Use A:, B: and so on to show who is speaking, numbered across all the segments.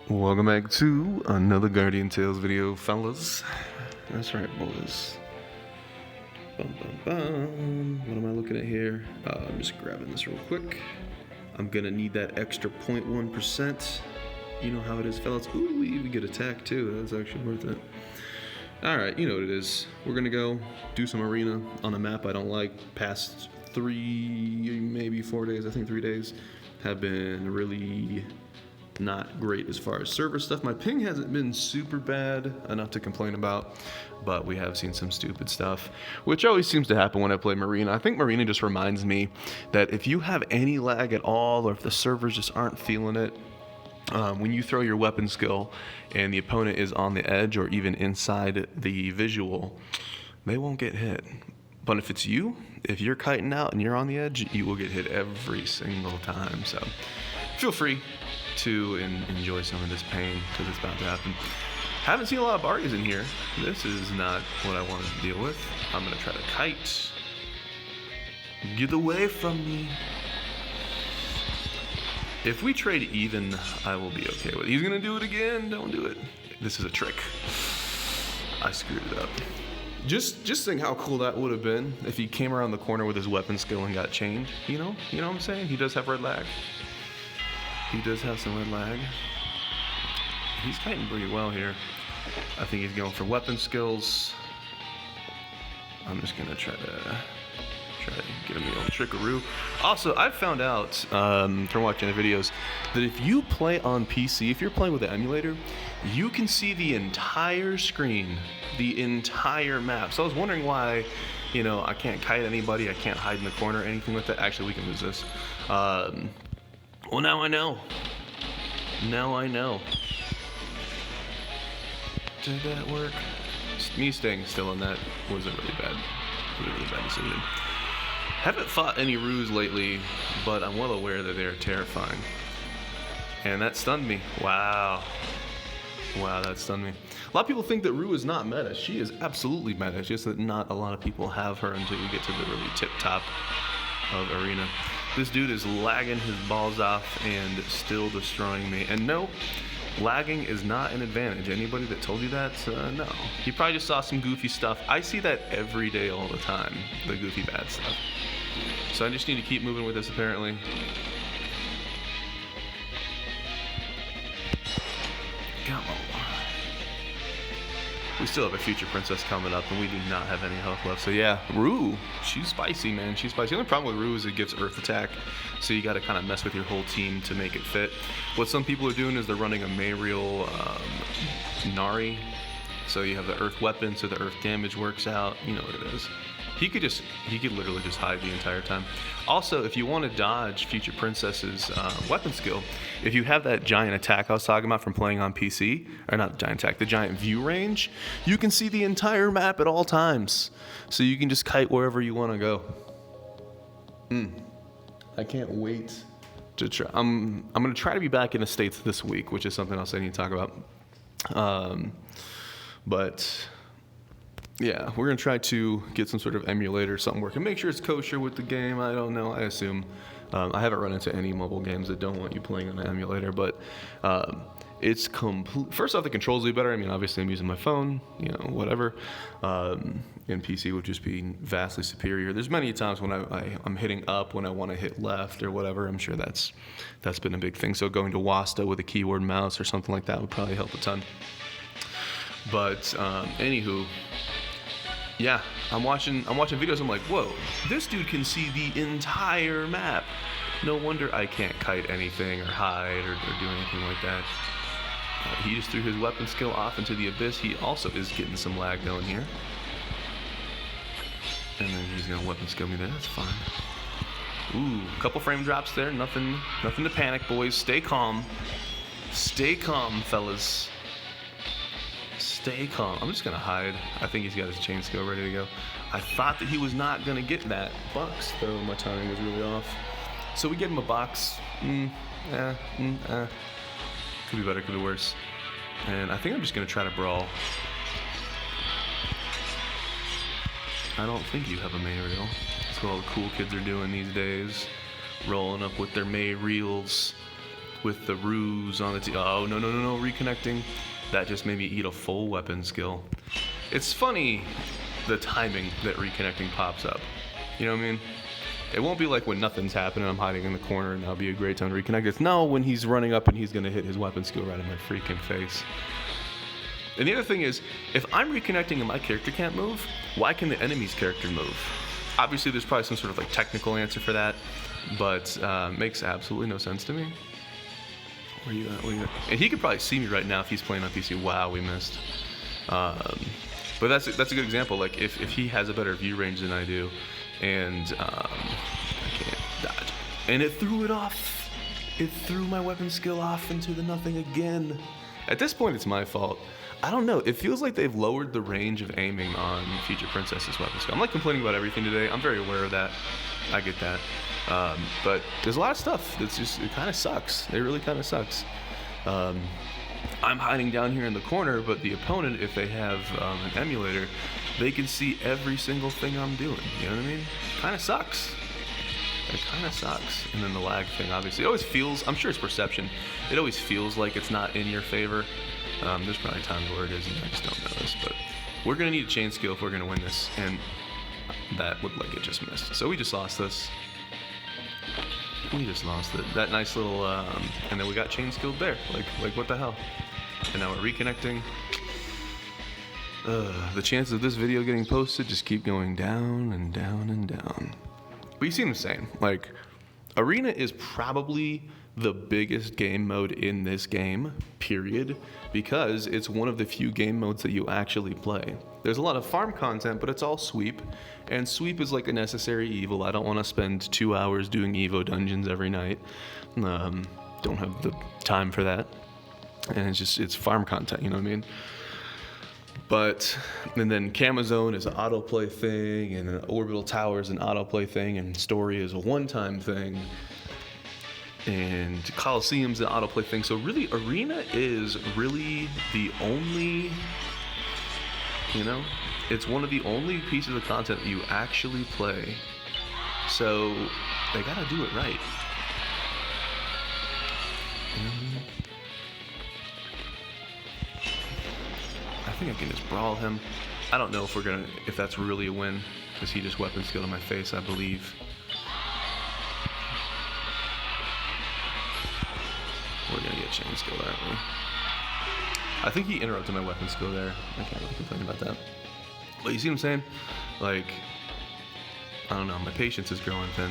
A: Welcome back to another Guardian Tales video, fellas. That's right, boys. Bum, bum, bum. What am I looking at here? I'm just grabbing this real quick. I'm gonna need that extra 0.1%. You know how it is, fellas. Ooh, we even get attacked too. That's actually worth it. Alright, you know what it is. We're gonna go do some arena on a map I don't like. Past 3, maybe 4 days, I think 3 days, have been really not great as far as server stuff. My ping hasn't been super bad, enough to complain about, but we have seen some stupid stuff, which always seems to happen when I play Marina. I think Marina just reminds me that if you have any lag at all, or if the servers just aren't feeling it, when you throw your weapon skill and the opponent is on the edge or even inside the visual, they won't get hit. But if it's you, if you're kiting out and you're on the edge, you will get hit every single time. So feel free to enjoy some of this pain, because it's about to happen. Haven't seen a lot of Bardies in here. This is not what I wanted to deal with. I'm gonna try to kite. Get away from me. If we trade even, I will be okay with it. He's gonna do it again. Don't do it. This is a trick. I screwed it up. Just think how cool that would have been if he came around the corner with his weapon skill and got chained. You know what I'm saying? He does have red lag. He does have some red lag. He's kiting pretty well here. I think he's going for weapon skills. I'm just gonna try to get him the old trickaroo. Also, I found out from watching the videos that if you play on PC, if you're playing with the emulator, you can see the entire screen, the entire map. So I was wondering why, I can't kite anybody, I can't hide in the corner, anything like that. Actually, we can lose this. Well, now I know. Now I know. Did that work? Me staying still on that was a really bad decision. Haven't fought any Roos lately, but I'm well aware that they're terrifying. And that stunned me. Wow. Wow, that stunned me. A lot of people think that Rue is not meta. She is absolutely meta. It's just that not a lot of people have her until you get to the really tip top of arena. This dude is lagging his balls off and still destroying me. And no, lagging is not an advantage. Anybody that told you that, no. You probably just saw some goofy stuff. I see that every day, all the time, the goofy bad stuff. So I just need to keep moving with this, apparently. Come on. We still have a future princess coming up, and we do not have any health left. So yeah, Rue, she's spicy, man. She's spicy. The only problem with Rue is it gives earth attack, so you got to kind of mess with your whole team to make it fit. What some people are doing is they're running a Mayriel Nari, so you have the earth weapon, so the earth damage works out. You know what it is. He could literally just hide the entire time. Also, if you want to dodge Future Princess's weapon skill, if you have that giant attack I was talking about from playing on PC, or not the giant attack, the giant view range, you can see the entire map at all times. So you can just kite wherever you want to go. I can't wait to try. I'm going to try to be back in the States this week, which is something else I need to talk about. But yeah, we're going to try to get some sort of emulator or something working. Make sure it's kosher with the game. I don't know. I assume. I haven't run into any mobile games that don't want you playing on an emulator, but it's complete. First off, the controls will be better. I mean, obviously I'm using my phone, whatever. And PC would just be vastly superior. There's many times when I'm hitting up when I want to hit left or whatever. I'm sure that's been a big thing. So going to Wasta with a keyboard mouse or something like that would probably help a ton. But anywho. Yeah, I'm watching videos. I'm like, whoa, this dude can see the entire map. No wonder I can't kite anything or hide or do anything like that. He just threw his weapon skill off into the abyss. He also is getting some lag going here. And then he's gonna weapon skill me there. That's fine. Ooh, a couple frame drops there. Nothing to panic, boys. Stay calm. Stay calm, fellas. Stay calm. I'm just gonna hide. I think he's got his chain skill ready to go. I thought that he was not gonna get that box, though. My timing was really off. So we give him a box. Could be better, could be worse. And I think I'm just gonna try to brawl. I don't think you have a Mayriel. That's what all the cool kids are doing these days. Rolling up with their Mayriels. with the ruse on the team. Oh, no, reconnecting. That just made me eat a full weapon skill. It's funny the timing that reconnecting pops up. You know what I mean? It won't be like when nothing's happening, I'm hiding in the corner and that'll be a great time to reconnect. It's no when he's running up and he's gonna hit his weapon skill right in my freaking face. And the other thing is, if I'm reconnecting and my character can't move, why can the enemy's character move? Obviously there's probably some sort of like technical answer for that, but makes absolutely no sense to me. Where you at? And he could probably see me right now if he's playing on PC. Wow, we missed. But that's a good example. Like if he has a better view range than I do, and I can't dodge, and it threw it off. It threw my weapon skill off into the nothing again. At this point, it's my fault. I don't know. It feels like they've lowered the range of aiming on Future Princess's weapon skill. I'm like complaining about everything today. I'm very aware of that. I get that. But there's a lot of stuff that's just, it kind of sucks. It really kind of sucks. I'm hiding down here in the corner, but the opponent, if they have an emulator, they can see every single thing I'm doing. You know what I mean? Kind of sucks. It kind of sucks. And then the lag thing, obviously, it always feels, I'm sure it's perception, it always feels like it's not in your favor. There's probably times where it is, and I just don't notice. But we're going to need a chain skill if we're going to win this, and that looked like it just missed. So we just lost this. We just lost it. That nice little, and then we got chain skilled there. Like what the hell? And now we're reconnecting. The chances of this video getting posted just keep going down and down and down. But you see what I'm saying? Like, Arena is probably the biggest game mode in this game, period, because it's one of the few game modes that you actually play. There's a lot of farm content, but it's all sweep, and sweep is like a necessary evil. I don't want to spend 2 hours doing Evo dungeons every night. Don't have the time for that, and it's farm content, you know what I mean? But, and then Camazone is an autoplay thing, and Orbital Tower is an autoplay thing, and Story is a one-time thing, and Coliseum's an autoplay thing. So really, Arena is really the only, you know, it's one of the only pieces of content that you actually play. So they gotta do it right. I think I can just brawl him. I don't know if that's really a win, because he just weapon skilled in my face, I believe. We're gonna get chain skill, aren't we? I think he interrupted my weapon skill there. I can't really complain about that. But you see what I'm saying? Like, I don't know, my patience is growing thin.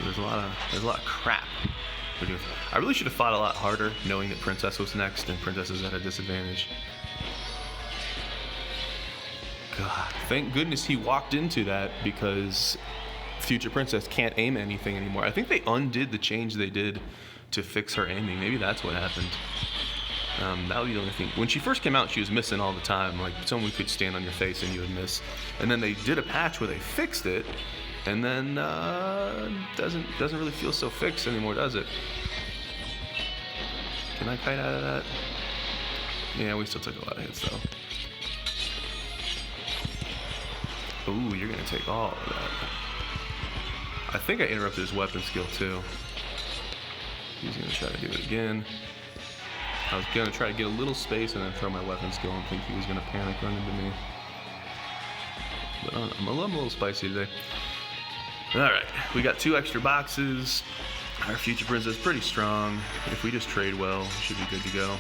A: There's a lot of crap. I really should have fought a lot harder, knowing that Princess was next and Princess is at a disadvantage. God, thank goodness he walked into that, because Future Princess can't aim anything anymore. I think they undid the change they did to fix her aiming. Maybe that's what happened. That would be the only thing. When she first came out, she was missing all the time. Like, someone could stand on your face and you would miss. And then they did a patch where they fixed it, and then doesn't really feel so fixed anymore, does it? Can I kite out of that? Yeah, we still took a lot of hits though. Ooh, you're gonna take all of that. I think I interrupted his weapon skill too. He's gonna try to do it again. I was gonna try to get a little space and then throw my weapon skill and think he was gonna panic run into me. But I'm a little spicy today. Alright, we got 2 extra boxes. Our Future Princess is pretty strong. If we just trade well, we should be good to go.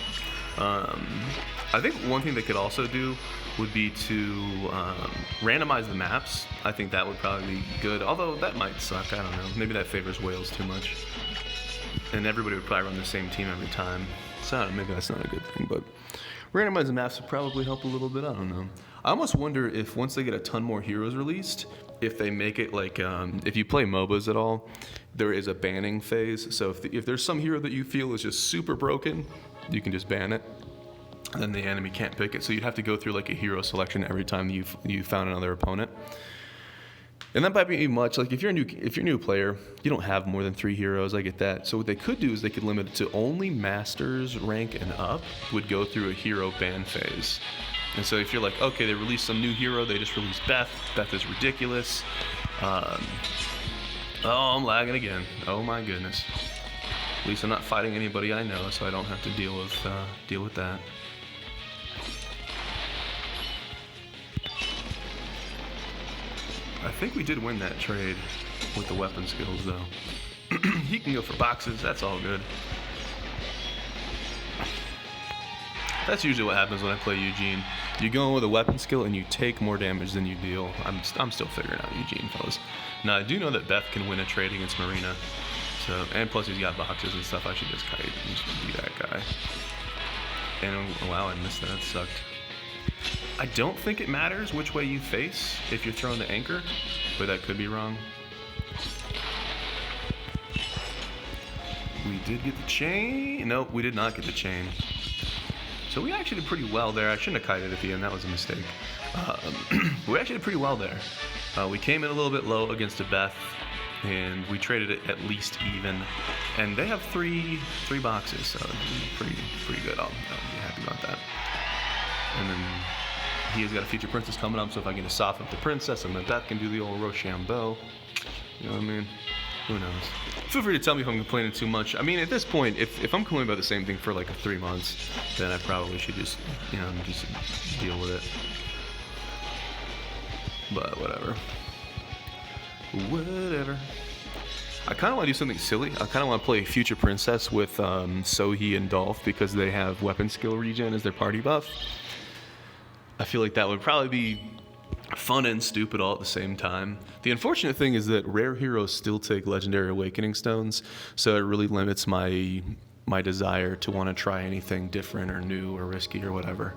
A: I think one thing they could also do would be to randomize the maps. I think that would probably be good, although that might suck. I don't know. Maybe that favors Wales too much. And everybody would probably run the same team every time. So maybe that's not a good thing, but randomizing maps would probably help a little bit. I don't know. I almost wonder if once they get a ton more heroes released, if they make it like, if you play MOBAs at all, there is a banning phase. So if there's some hero that you feel is just super broken, you can just ban it. And then the enemy can't pick it. So you'd have to go through like a hero selection every time you found another opponent. And that might be much. Like if you're a new player, you don't have more than 3 heroes. I get that. So what they could do is they could limit it to only masters rank and up would go through a hero ban phase. And so if you're like, okay, they released some new hero, they just released Beth. Beth is ridiculous. Oh, I'm lagging again. Oh my goodness. At least I'm not fighting anybody I know, so I don't have to deal with that. I think we did win that trade with the weapon skills, though. He can go for boxes. That's all good. That's usually what happens when I play Eugene. You go in with a weapon skill and you take more damage than you deal. I'm still figuring out Eugene, fellas. Now I do know that Beth can win a trade against Marina. So, and plus he's got boxes and stuff. I should just kite and just be that guy. And oh, wow, I missed that. That sucked. I don't think it matters which way you face if you're throwing the anchor, but that could be wrong. We did get the chain. Nope, we did not get the chain. So we actually did pretty well there. I shouldn't have kited at the end. That was a mistake. We actually did pretty well there. We came in a little bit low against a Beth, and we traded it at least even. And they have three boxes, so pretty good. I'll be happy about that. And then he has got a future princess coming up, so if I can just soften up the princess, and then Beth can do the old Rochambeau. You know what I mean? Who knows? Feel free to tell me if I'm complaining too much. I mean, at this point, if I'm complaining about the same thing for like 3 months, then I probably should just, just deal with it. But whatever. Whatever. I kind of want to do something silly. I kind of want to play Future Princess with Sohee and Dolph because they have weapon skill regen as their party buff. I feel like that would probably be fun and stupid all at the same time. The unfortunate thing is that rare heroes still take legendary awakening stones, so it really limits my desire to want to try anything different or new or risky or whatever,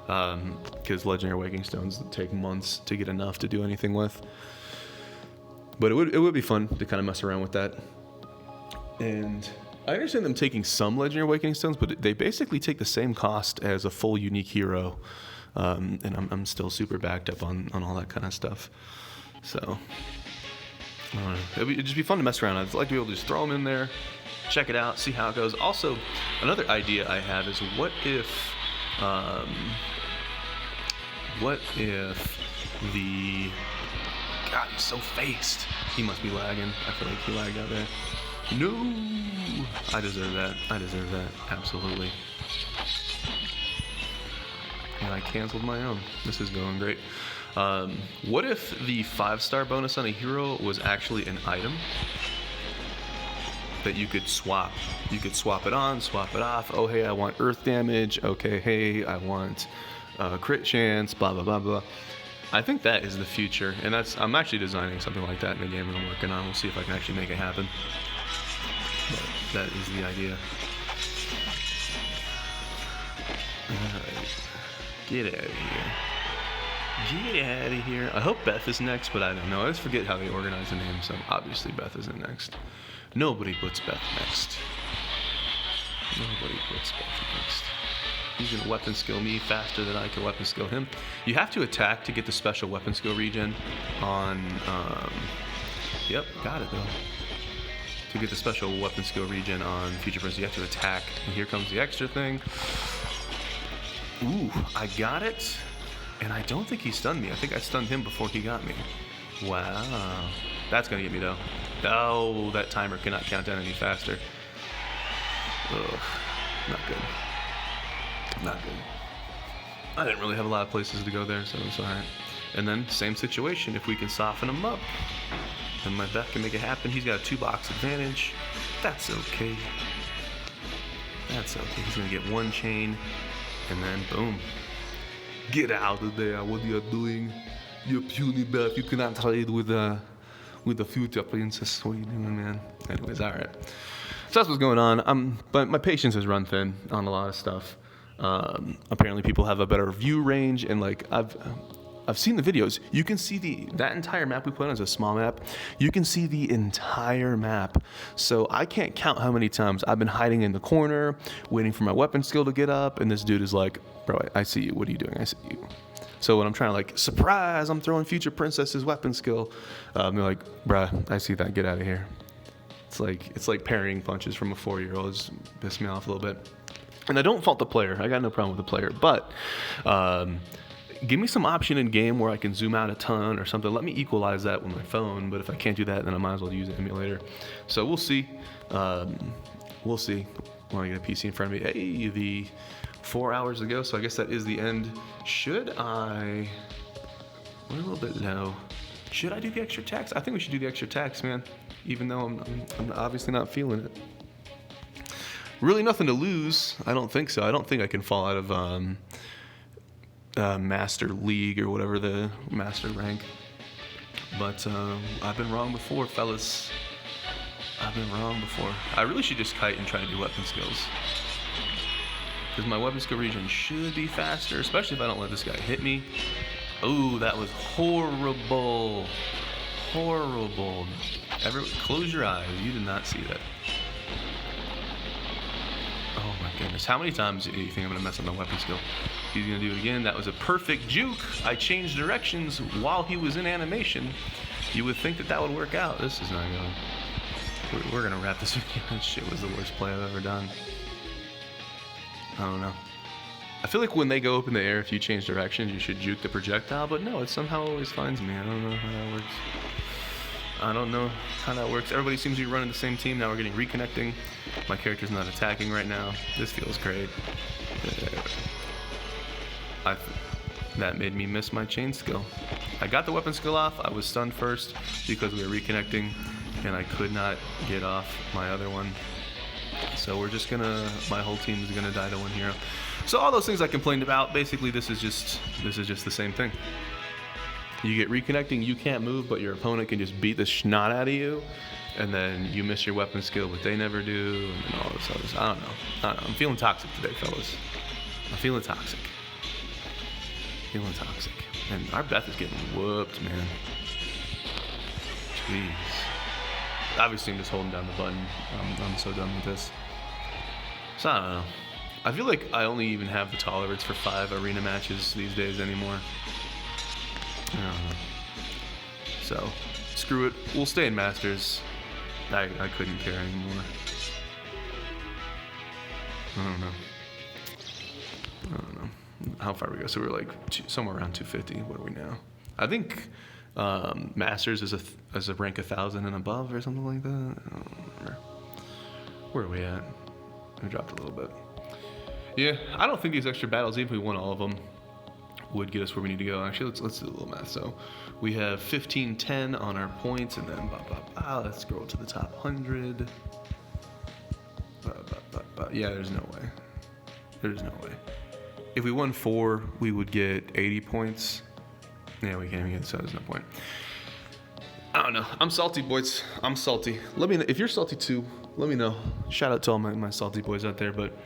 A: because legendary awakening stones take months to get enough to do anything with. But it would be fun to kind of mess around with that. And I understand them taking some legendary awakening stones, but they basically take the same cost as a full unique hero. And I'm still super backed up on all that kind of stuff. So, I don't know. It'd just be fun to mess around. I'd like to be able to just throw them in there, check it out, see how it goes. Also, another idea I have is what if the... God, he's so faced. He must be lagging. I feel like he lagged out there. No! I deserve that. Absolutely. And I canceled my own. This is going great. What if the 5-star bonus on a hero was actually an item that you could swap? You could swap it on, swap it off. Oh, hey, I want earth damage. Okay, hey, I want crit chance, blah, blah, blah, blah. I think that is the future, and I'm actually designing something like that in the game that I'm working on. We'll see if I can actually make it happen. But that is the idea. Alright. Get out of here. Get out of here. I hope Beth is next, but I don't know. I always forget how they organize the names, so obviously Beth isn't next. Nobody puts Beth next. Nobody puts Beth next. He's gonna weapon skill me faster than I can weapon skill him. You have to attack to get the special weapon skill regen on, yep, got it though. To get the special weapon skill regen on Future Princess, you have to attack. And here comes the extra thing. Ooh, I got it. And I don't think he stunned me. I think I stunned him before he got me. Wow. That's gonna get me though. Oh, that timer cannot count down any faster. Ugh, not good. Not good. I didn't really have a lot of places to go there, so it's alright. And then, same situation. If we can soften him up, then my Beth can make it happen. He's got a 2-box advantage. That's okay. That's okay. He's gonna get 1 chain, and then boom. Get out of there. What are you doing? You puny Beth. You cannot trade with the future princess. What are you doing, man? Anyways, alright. So that's what's going on. But my patience has run thin on a lot of stuff. Apparently people have a better view range, and like I've seen the videos. You can see that entire map we played on is a small map. You can see the entire map. So I can't count how many times I've been hiding in the corner, waiting for my weapon skill to get up, and this dude is like, bro, I see you. What are you doing? I see you. So when I'm trying to like, surprise, I'm throwing Future Princess's weapon skill, they're like, bruh, I see that. Get out of here. It's like parrying punches from a 4-year-old. It's pissed me off a little bit. And I don't fault the player. I got no problem with the player. But give me some option in game where I can zoom out a ton or something. Let me equalize that with my phone. But if I can't do that, then I might as well use an emulator. So we'll see. we'll see when I get a PC in front of me. Hey, the 4 hours ago, so I guess that is the end. Should I... We're a little bit low. Should I do the extra tax? I think we should do the extra tax, man. Even though I'm obviously not feeling it. Really nothing to lose. I don't think so. I don't think I can fall out of Master League or whatever, the Master rank. But I've been wrong before, fellas. I've been wrong before. I really should just kite and try to do weapon skills. Because my weapon skill region should be faster, especially if I don't let this guy hit me. Oh, that was horrible. Horrible. Close your eyes. You did not see that. Oh my goodness. How many times do you think I'm going to mess up my weapon skill? He's going to do it again. That was a perfect juke. I changed directions while he was in animation. You would think that that would work out. This is not going. We're going to wrap this video. That shit was the worst play I've ever done. I don't know. I feel like when they go up in the air, if you change directions, you should juke the projectile, but no, it somehow always finds me. I don't know how that works. I don't know how that works. Everybody seems to be running the same team. Now we're getting reconnecting. My character's not attacking right now. This feels great. That made me miss my chain skill. I got the weapon skill off. I was stunned first because we were reconnecting, and I could not get off my other one. So we're just gonna, my whole team is gonna die to one hero. So all those things I complained about, basically this is just the same thing. You get reconnecting, you can't move, but your opponent can just beat the snot out of you, and then you miss your weapon skill, but they never do, and all this other stuff. I don't know. I'm feeling toxic today, fellas. I'm feeling toxic. And our Beth is getting whooped, man. Jeez. Obviously, I'm just holding down the button. I'm so done with this. So, I don't know. I feel like I only even have the tolerance for 5 arena matches these days anymore. I don't know. So, screw it. We'll stay in Masters. I couldn't care anymore. I don't know. How far we go? So we're like somewhere around 250. What are we now? I think Masters is a rank 1,000 and above or something like that. I don't remember. Where are we at? We dropped a little bit. Yeah, I don't think these extra battles, even if we won all of them, would get us where we need to go. Actually, let's do a little math. So we have 1510 on our points, and then let's scroll to the top 100. Yeah, there's no way. There's no way. If we won 4, we would get 80 points. Yeah, we can't even get, so there's no point. I don't know. I'm salty, boys. I'm salty. Let me know if you're salty too. Let me know. Shout out to all my salty boys out there. But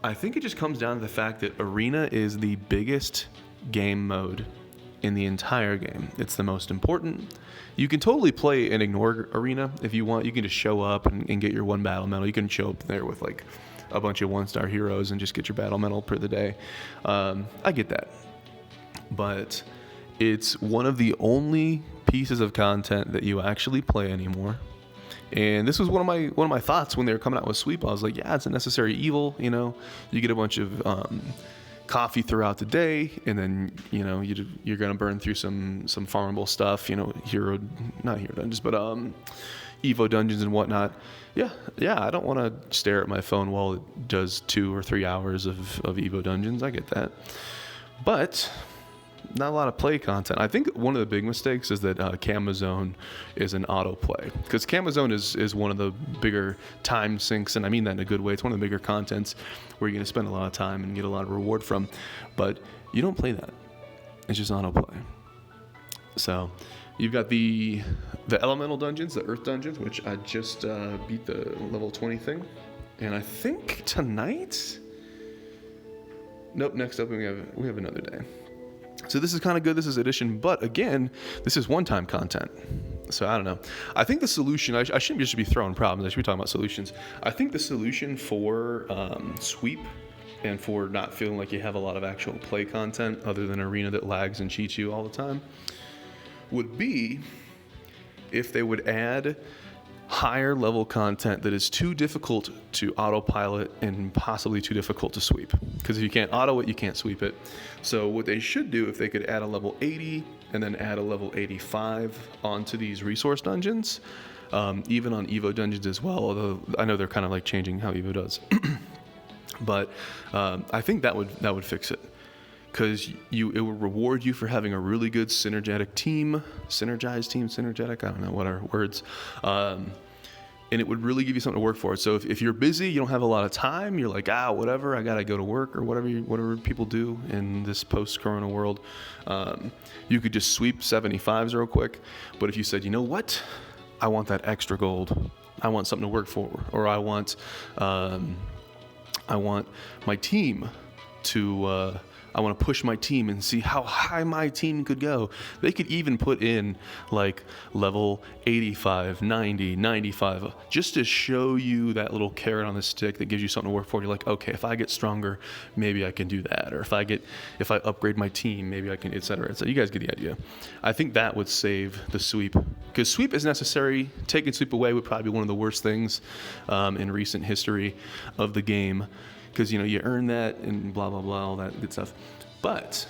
A: I think it just comes down to the fact that Arena is the biggest game mode in the entire game. It's the most important. You can totally play and ignore Arena if you want. You can just show up and get your 1 battle medal. You can show up there with like a bunch of 1-star heroes and just get your battle medal per the day. I get that. But it's one of the only pieces of content that you actually play anymore. And this was one of my thoughts when they were coming out with Sweep. I was like, yeah, it's a necessary evil. You know, you get a bunch of coffee throughout the day, and then you're gonna burn through some farmable stuff. You know, not hero dungeons, but Evo dungeons and whatnot. Yeah. I don't want to stare at my phone while it does 2 or 3 hours of Evo dungeons. I get that, but not a lot of play content. I think one of the big mistakes is that Camazone is an autoplay, because Camazone is one of the bigger time sinks, and I mean that in a good way. It's one of the bigger contents where you're going to spend a lot of time and get a lot of reward from, but you don't play that. It's just autoplay. So you've got the elemental dungeons, the earth dungeons, which I just beat the level 20 thing, and I think tonight. Nope. Next up we have another day. So this is kind of good. This is addition, but again, this is one-time content. So I don't know. I think the solution, I shouldn't just be throwing problems. I should be talking about solutions. I think the solution for Sweep and for not feeling like you have a lot of actual play content other than Arena that lags and cheats you all the time would be if they would add higher level content that is too difficult to autopilot and possibly too difficult to sweep. Because if you can't auto it, you can't sweep it. So what they should do, if they could add a level 80 and then add a level 85 onto these resource dungeons, even on Evo Dungeons as well, although I know they're kind of like changing how Evo does. But I think that would fix it, because it would reward you for having a really good synergetic team, synergetic, I don't know what are words, and it would really give you something to work for. So if you're busy, you don't have a lot of time, you're like, whatever, I gotta go to work, or whatever people do in this post-corona world, you could just sweep 75s real quick. But if you said, you know what, I want that extra gold, I want something to work for, or I want my team to, I want to push my team and see how high my team could go. They could even put in like level 85, 90, 95, just to show you that little carrot on the stick that gives you something to work for. You're like, okay, if I get stronger, maybe I can do that. Or if I upgrade my team, maybe I can, etc. So you guys get the idea. I think that would save the sweep, because sweep is necessary. Taking sweep away would probably be one of the worst things in recent history of the game, because you earn that and blah blah blah, all that good stuff. But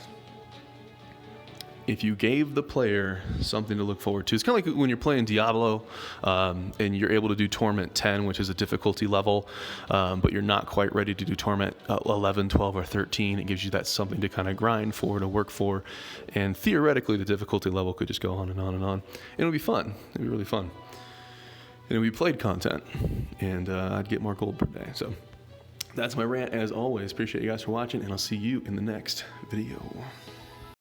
A: if you gave the player something to look forward to, it's kind of like when you're playing Diablo and you're able to do Torment 10, which is a difficulty level, but you're not quite ready to do Torment 11, 12, or 13. It gives you that something to kind of grind for, to work for, and theoretically the difficulty level could just go on and on and on. And it'll be fun. It'll be really fun. And it'll be played content, and I'd get more gold per day. So that's my rant as always. Appreciate you guys for watching, and I'll see you in the next video.